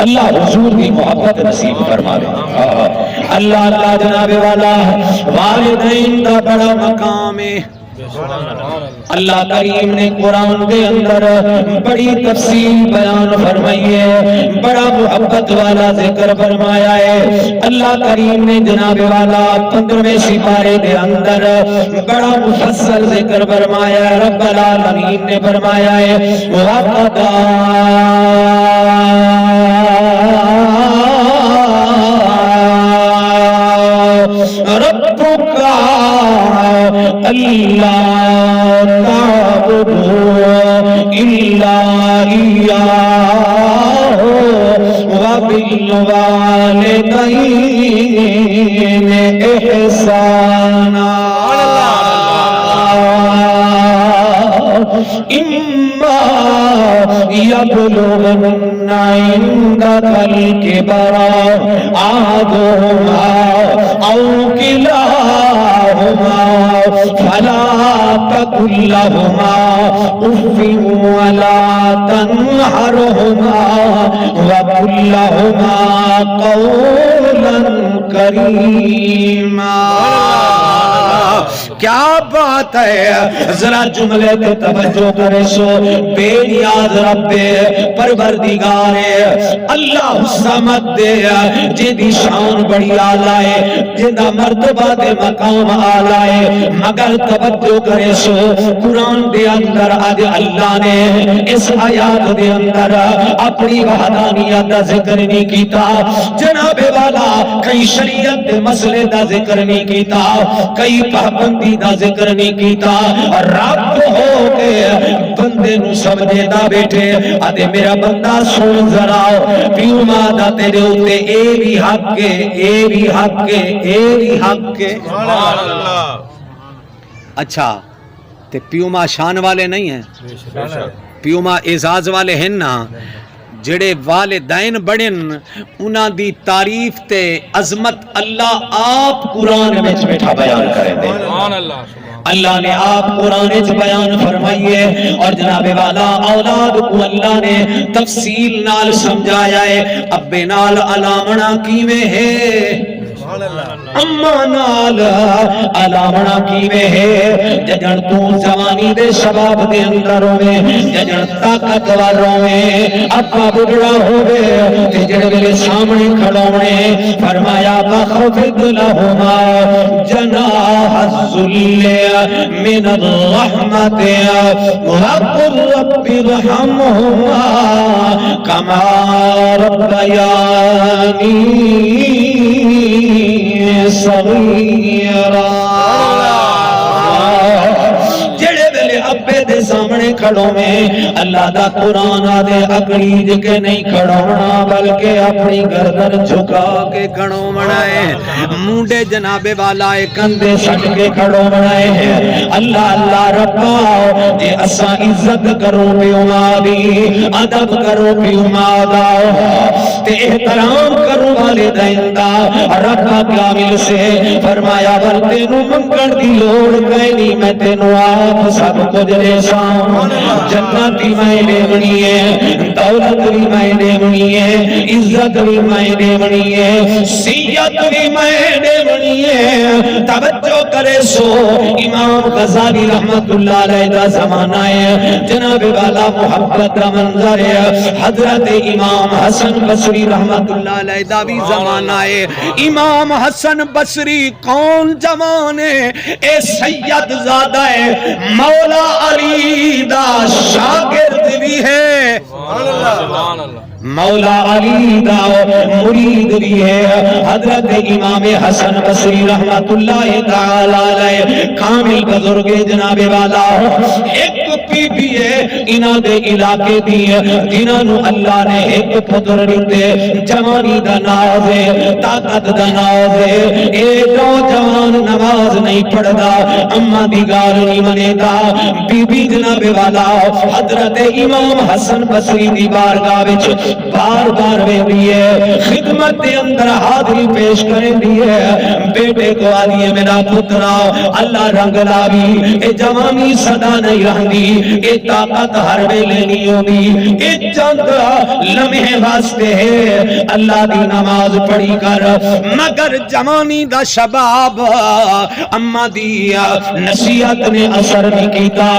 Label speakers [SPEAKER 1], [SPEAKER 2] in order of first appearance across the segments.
[SPEAKER 1] اللہ حضور کی محبت نصیب فرما دے. اللہ اللہ جناب والا والدین کا بڑا مقام ہے. اللہ کریم نے قرآن کے اندر بڑی تفصیل بیان فرمائی ہے, بڑا محبت والا ذکر فرمایا ہے. اللہ کریم نے جناب والا 15ویں سپارے کے اندر بڑا مفصل ذکر فرمایا ہے. رب العالمین نے فرمایا ہے وَقَضَى رَبُّكَ أَلَّا تَعْبُدُوا إِلَّا إِيَّاهُ وَبِالْوَالِدَيْنِ إِحْسَانًا إِمَّا يَبْلُغَنَّ عِندَكَ الْكِبَرَ أَحَدُهُمَا أَوْ كِلَاهُمَا فَلَا تَقُل لَّهُمَا أُفٍّ وَلَا تَنْهَرْهُمَا وَقُل لَّهُمَا قَوْلًا كَرِيمًا. کیا بات ہے, ذرا جملے پہ توجہ کرے سو. بے نیاز رب پروردگار اللہ الصمد جی دی شان بڑی آلہ ہے, جنہ مرتبہ دے مقام آلہ ہے, مگر توجہ کرے سو قرآن دے اندر آج اللہ نے اس آیات دے اندر اپنی وحدانیت دا ذکر نہیں کیتا. جناب والا کئی شریعت دے مسئلے دا ذکر نہیں کیتا, کئی پابندی دا ذکر نہیں کیتا. رب ہو کے بندے نو سمجھے دا بیٹھے آدھے میرا بندہ سن ذرا پیو ماں دا تیرے ہوتے اے بھی حق کے, اے بھی حق کے, اے بھی حق کے. اچھا تے پیو ماں شان والے نہیں ہیں, پیو ماں اعزاز والے ہیں نا. جڑے والدین بڑن انہاں دی تعریف تے عظمت اللہ آپ قرآن میں بیٹھا بیان کریں دے. اللہ نے آپ قرآن میں بیان فرمائیے اور جناب والا اولاد کو اللہ نے تفصیل نال سمجھایا ہے. ابے نال علامنا کیویں ہے, اما نال علامنا کیویں ہے. ججن تو جوانی دے شباب دے اندر ہوئے, ججن طاقتور ہوئے, ابا بڑھڑا ہوئے تے جڑے میرے سامنے کھڑونے فرمایا بخفض لہما جناح الذل من الرحمت وقل رب ارحمہما کما ربیانی صغیرا. جڑے ویلے ابے دے سامنے کھڑو میں اللہ دا قرآن آدھے اقلیج کے نہیں کھڑونا بلکہ اپنی گردن جھکا کے کھڑو بنائے, مونڈے جناب والا کندھے سٹ کے کھڑو بنائے. اللہ اللہ ربا جے اساں عزت کرو پیو ماں دی, ادب کرو پیو ماں دا, تے احترام کرو والدین دا, ربا کامل سے فرمایا ور تینوں منگن دی لوڑ کہیں نہیں, میں تینوں آپ سب کچھ دے سام. جنت بھی میں دینی ہے, دولت بھی میں دینی ہے, عزت بھی میں دینی ہے, سیت بھی میں دینی ہے. توجہ کرے سو امام غزالی رحمت اللہ علیہ دا زمانہ ہے, جناب والا محبت دا منظر ہے. حضرت امام حسن بصری رحمت اللہ علیہ دا بھی زمانہ ہے. امام حسن بصری کون زمانے اے سید زادہ ہے, مولا علی دا شاگرد بھی ہے, مولا علی دا مرید بھی ہے. حضرت امام حسن بصری رحمت اللہ تعالی علیہ کامل بزرگ جناب والا ایک پی بھی ہے انہاں دے علاقے دی, جنہاں نو اللہ نے ایک پتر دیتے, جوانی دا ناز ہے, طاقت دا ناز ہے. اے نوجوان نماز نہیں پڑھدا, اما دی گال نہیں منے دا. بی بی جناب والا حضرت امام حسن بصری دی بارگاہ وچ بار بار ویندی ہے, خدمت دے اندر حاضری پیش کرندی ہے. بیٹے کو آدھی میرا پترا اللہ رنگ لاوی, اے جوانی صدا نہیں رہندی, اے طاقت ہر ویلے نہیں ہوندی، اے چند لمحے واسطے ہے۔ اللہ دی نماز پڑھی کر، مگر جوانی دا شباب اما دی نصیحت نے اثر نہیں کیتا۔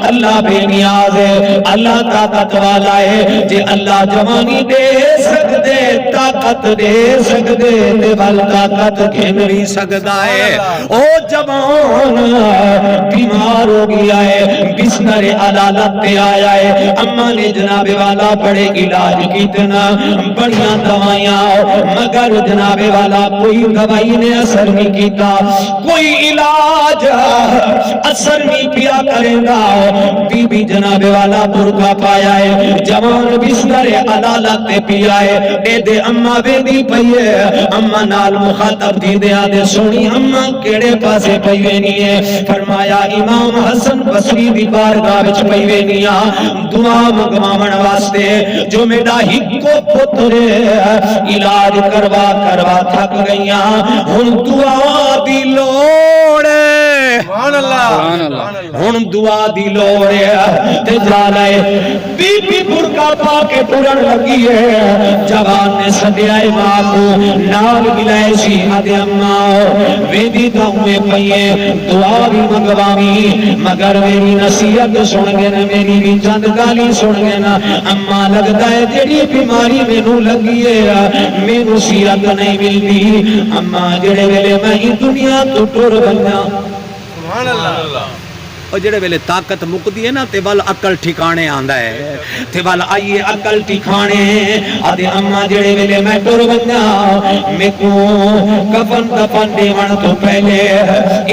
[SPEAKER 1] اللہ بے نیاز ہے، اللہ طاقت والا ہے، جے اللہ جوانی دے سکدے، طاقت دے سکدے تے ول طاقت گھن بھی سکدا ہے۔ او جوان بیمار ہو گیا ہے، بستر عدالت تے آیا ہے، اما نے جناب والا بڑے علاج کیتنا، بڑیاں دوائیاں، مگر جناب والا کوئی دوائی نے اثر نہیں کیتا، کوئی علاج اثر نہیں پیا کرے گا۔ بی بی جناب والا برقع پایا ہے، جوان بستر عدالت تے پیا ہے، اے دے اما ویندی پئی ہے، اما نال مخاطب دی دے آدے سونی اما کیڑے پاسے پئی وینی ہے؟ فرمایا امام حسن بصری دی بارگاہ وچ پئی وینی آ دعا منگواون واسطے، جو میرا ہکو پتر علاج کروا کروا تھک گئیاں، ہن دعا دی لوڑ ہے، سبحان اللہ، ہن دعا دی لوڑ ہے تے جالے بی بی برقع پا کے ٹرن لگی ہے۔ جوان نے سدیا ماں کو نال ملائے سی، آدھے اما ویدی تو ہوئے پئیے دعا بھی منگوامی، مگر میری نصیحت سن گے نا، میری بھی چند گالی سن گے نا، اما لگتا ہے جیڑی بیماری مینوں لگی ہے مینوں صحت نہیں ملتی، اما جڑے ویلے میں دنیا تو ٹر بنا، سبحان اللہ، اور جڑے ویلے طاقت مکدی ہے نا تے وال عقل ٹھکانے آندا ہے، تے وال آئیے عقل ٹھکانے، آدھے اما جڑے ویلے میں ٹر بنا، میں کو کفن دفن دیون تو پہلے،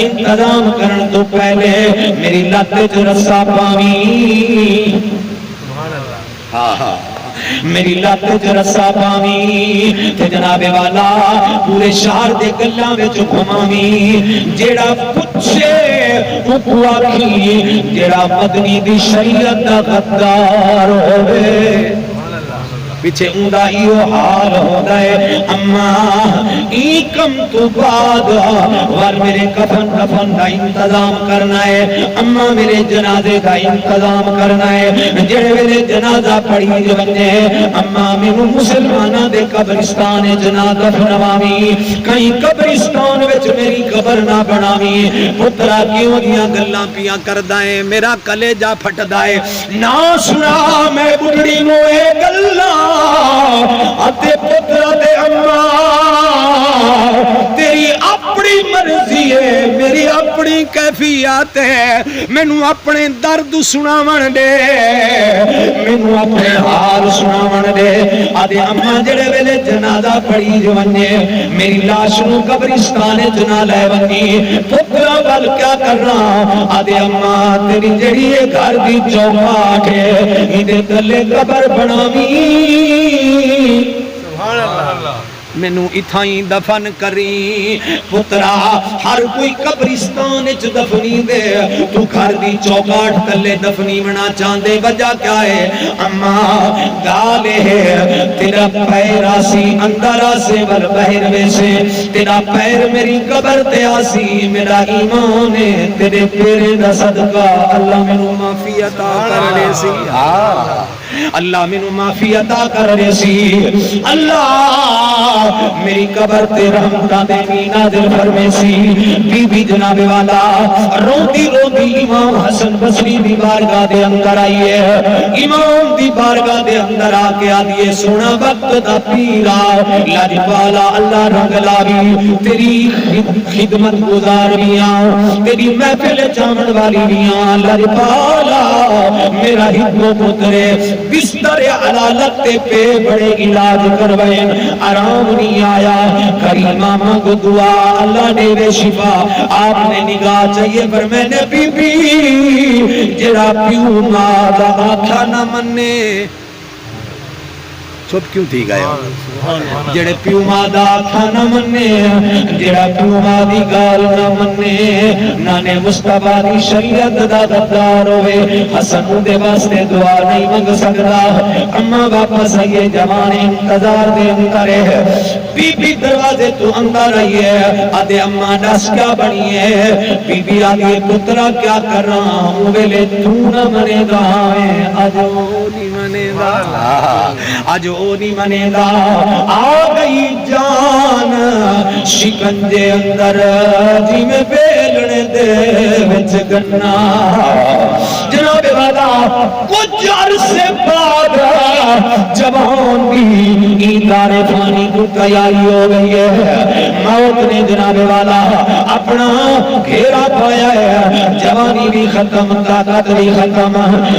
[SPEAKER 1] انتظام کرن تو پہلے میری لت وچ رسا پاویں، سبحان اللہ، ہاں ہاں میری لت وچ رسا پاویں تے جناب والا پورے شہر دے گلاں وچ گھماویں، جیڑا پوچھے او آکھی جیڑا مدنی دی شریعت دا غدار ہوے، پیچھے اوندا ایو حال ہوندا ہے، اما ای کم تو بعد ور میرے کفن دفن دا انتظام کرنا ہے، اما میرے جنازے دا انتظام کرنا ہے، جڑے ویلے جنازہ پڑھی ونجے اما مینوں مسلماناں دے قبرستان وچ نہ دفنواویں، کہیں قبرستان وچ میری قبر نہ بناویں، پترا کیوں دیاں گلاں پیاں کردا ہے، میرا کلیجہ پھٹدا ہے، نہ سنا میں بڈڑی نو اے گلاں اتے پتر دے اما تیری اپنی مرضی ہے، میری اپنی کیفیت ہے، مینوں اپنے درد سناون دے، مینوں اپنے حال سناون دے، آدھے اما جڑے ویلے جنازہ پڑھی جو ونجے میری لاش نو قبرستان وچ نہ لے ونجی، پترا ول کیا کرنا، آدھے اما تیری جڑی گھر دی چوکاٹ ہے ایدے تلے قبر بناویں، سبحان اللہ، مینوں اتھائی دفن کری، پترا ہر کوئی قبرستان وچ دفنی دے، تو گھر دی چوکاٹ تلے دفنی بنا چاندے، وجہ کیا ہے اما گال ہے تیرا پیر آسی اندر آسے ول بہر ویسے، تیرا پیر میری قبر تے آسی، میرا ایمان ہے تیرے پیرے دا صدقہ، اللہ مینوں معافی عطا کر دے سی، اللہ مینوں معافی عطا کر دے سی، اللہ میری قبر تے رحمتاں دے نازل فرمے سی۔ بی بی جناب والا روندی روندی امام حسن بصری دی بارگاہ دے اندر آئی ہے، امام دی بارگاہ دے اندر آ کے آدیے سونا وقت دا پیرا لاجپالا اللہ رنگ لاوی، تیری خدمت گزار بیاں، تیری محفل چاون والی بیاں، لاجپالا میرا ہکو پترے بستر علالت تے پہ بڑے علاج کروائیں، آرام نہیں آیا، کریمہ مانگ دعا اللہ دے شفا، آپ نے نگاہ چاہیے پر میں نے بی بی جڑا پیو ماں دا آکھا نہ منے، چپ کیوں تھی گئے جڑے پیو ماں دا آکھا نہ منے، جڑا پیو ماں دی گال نہ منے، نانے مصطفیٰ دی شریعت دا غدار ہوئے، حسن دے واسطے دعا نہیں منگ سکتا، اما واپس آئیے جوان انتظار دے اندر ہے، بی بی دروازے تو اندر آئی ہے آدھے اماں دس کیا بنی ہے بی بی آدھے پترا کیا کر رہا ہوں ویلے تو نہ منے دا ہے آجو نہیں منے دا آجو نہیں منے دا آ گئی جان شکنجے اندر جی میں بیلنے دے وچ گنا جناب والا کچھ عرصے بعد جوان بھی ایندار فانی کو تیاری ہو گئی ہے موت نے جناب والا اپنا گھیرا پایا ہے جوانی بھی ختم طاقت بھی ختم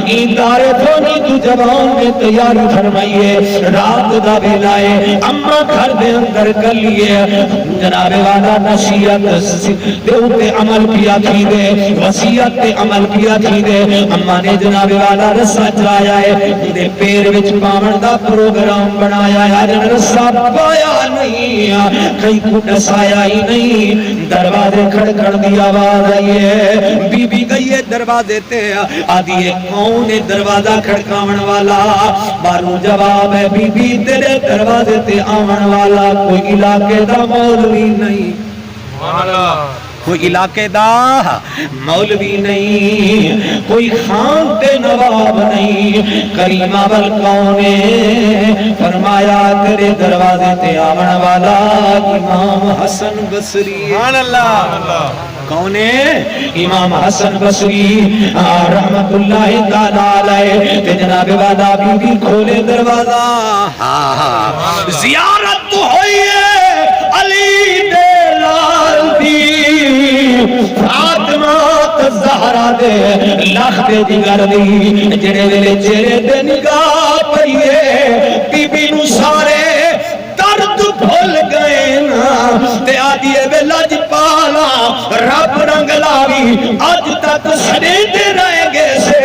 [SPEAKER 1] ایندار فانی تو جوان نے تیاری فرمائی ہے رات دا بیلائے اما گھر دے اندر کر لیے جناب والا نصیحت دے اوتے عمل کیا تھی دے وصیت تے عمل کیا تھی دے اما نے جناب والا رسا چلایا ہے دے پیر وچ پاون دا پروگرام بنایا ہے جن رسا پایا نہیں کہیں کو ڈسایا ہی نہیں دروازے کھڑکڑ دی آواز آئی ہے بی بی گئی ہے دروازے تے آدھی ہے کون ہے دروازہ کھڑکاون والا بارو جواب ہے بی بی تیرے دروازے تے آون والا کوئی علاقے دا مولوی نہیں کوئی علاقے دا مولوی نہیں کوئی خان تے نواب نہیں کریم اول کونے فرمایا تیرے دروازے تے آون والا امام حسن بصری سبحان اللہ کونے امام حسن بصری رحمت اللہ تعالی علیہ تے جناب والا بی بی کھولے دروازہ زیارت تو ہوئی ہے علی دے لال دی فاطمہ زہرا دے لکھ دے جگر دی جڑے ویلے چہرے تے نگاہ پئیے بی بی نو سارے درد بھول گئے نا تے آدھی وے لج پالا رب رنگ لاوی اج تک سڑے دے رہ گے سے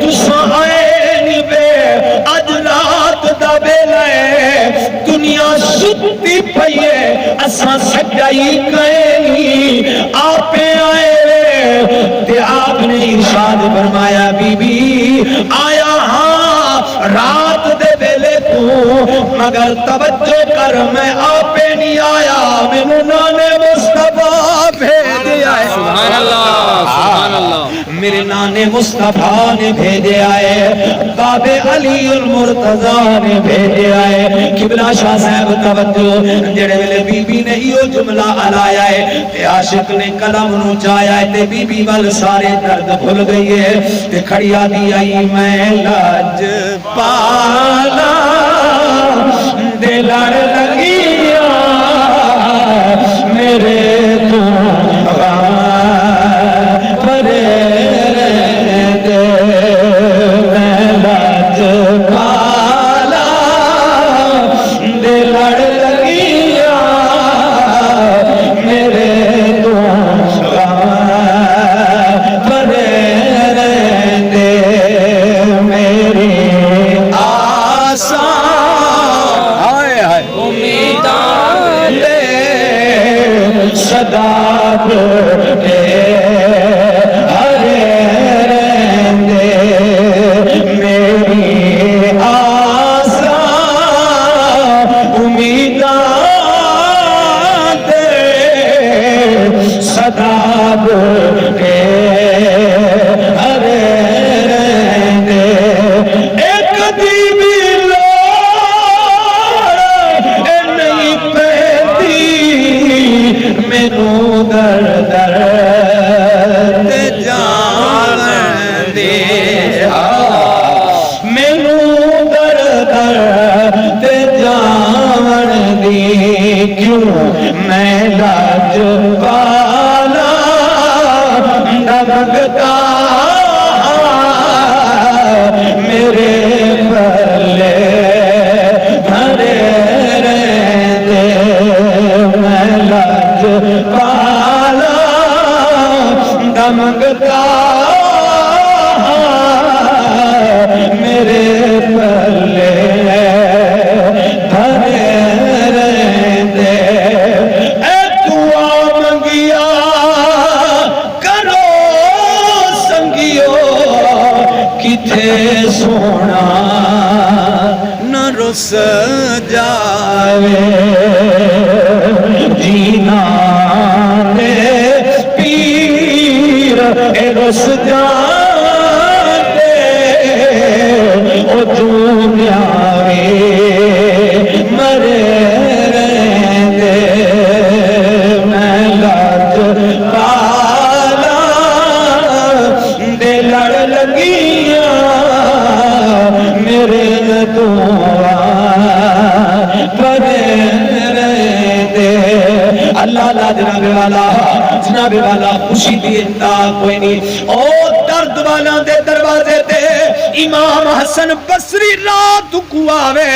[SPEAKER 1] تساں آئے نہیں بے اج رات دا ویلا ہے دنیا ستی پئیے اساں سجائی کئے نہیں آپے آئے تے آپ نے ارشاد فرمایا بی بی آیا ہاں رات دے ویلے تو مگر توجہ کر میں آپے نہیں آیا مینوں نانے مصطفیٰ بھیجیا ہے سبحان اللہ سبحان اللہ میرے نانے مصطفیٰ نے بھیجے آئے باب علی المرتضیٰ نے بھیجے آئے قبلہ شاہ صاحب توجہ جڑے ویلے بی بی نے یہ جملہ علایا ہے تے عاشق نے قلم نو چایا ہے تے بی بی وال سارے درد بھول گئی ہے تے کھڑی آدھی آئی میں لاج پالا دے لڑ لگیا میرے تو پرے دے میں لاج پالا دے لڑ لگیا میرے تو پرے دے میری آسان امیدان لے صدا دے ہرے رہندے میری آسان امیدان دے صدا دے ہرے رہندے ایک دی بھی مینوں در در تے جان دے مینوں در در تے جان دی کیوں میں لاج پالا دمکتا میرے پلے بھرے رہندے میں لاج پالا دمکتا میرے پلے بھرے رہندے اے دعا منگیا کرو سنگیو کتھے سونا نہ رس جاوے اللہ لا جناب والا خوشی دی انتہا کوئی نہیں. او درد والا دے دروازے تے امام حسن بصری رات کو آوے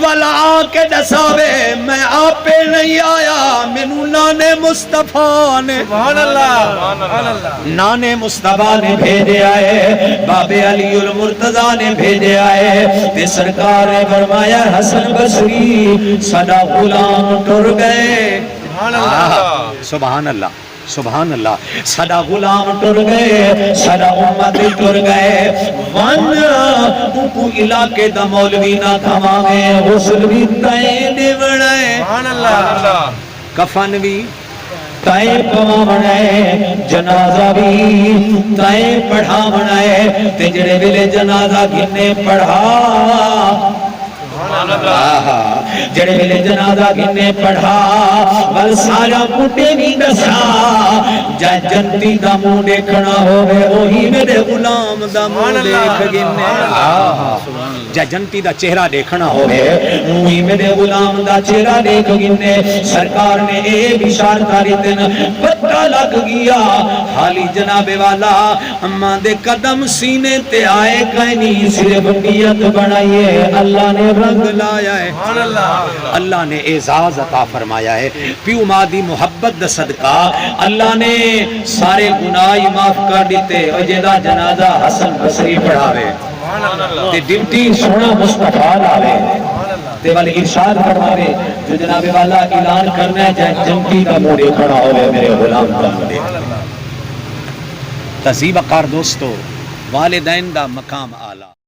[SPEAKER 1] والا آ کے دساوے میں آپے نہیں آیا مینوں نانے مصطفیٰ نے سبحان اللہ نانے مصطفیٰ نے بھیجے آئے بابے علی المرتضیٰ نے بھیجے آئے تے سرکار نے فرمایا حسن بصری سدا غلام ٹر گئے سبحان اللہ سبحان اللہ سدا غلام ٹر گئے سدا امت ٹر گئے ون کو علاقے دا مولوی نہ تھماوے غسل بھی تائیں دیوڑائے سبحان اللہ کفن بھی تائیں پوا بنائے جنازہ بھی تائیں پڑھا بنائے تے جڑے ویلے جنازہ گھنے پڑھا جڑے ویلے جنازہ گھنے پڑھا ول سارا بوٹے نہیں دسا جا جنتی دا منہ دیکھنا ہوئے وہی میرے غلام دا منہ دیکھ گنے جا جنتی دا چہرہ دیکھنا ہوئے وہی میرے غلام دا چہرہ دیکھ گنے سرکار نے اے بشارت آری دن پتہ لگ گیا حالی جناب والا اماں دے قدم سینے تے آئے کہیں صرف نیت بنائیے اللہ نے رنگ لایا ہے اللہ نے اعزاز عطا فرمایا ہے پیو ماں دی محبت دا صدقہ اللہ نے سارے گناہ معاف کر دیتے اور جیدہ جنازہ حسن بصری پڑھاوے تے ڈیوٹی سونا مصطفیٰ لاوے تے والی ارشاد فرماوے جو جناب والا اعلان کرنا ہے جائے جنتی دا موڑے کھڑا ہوئے میرے غلام دا موڑے تذیب اقار دوستو والدین دا مقام آلہ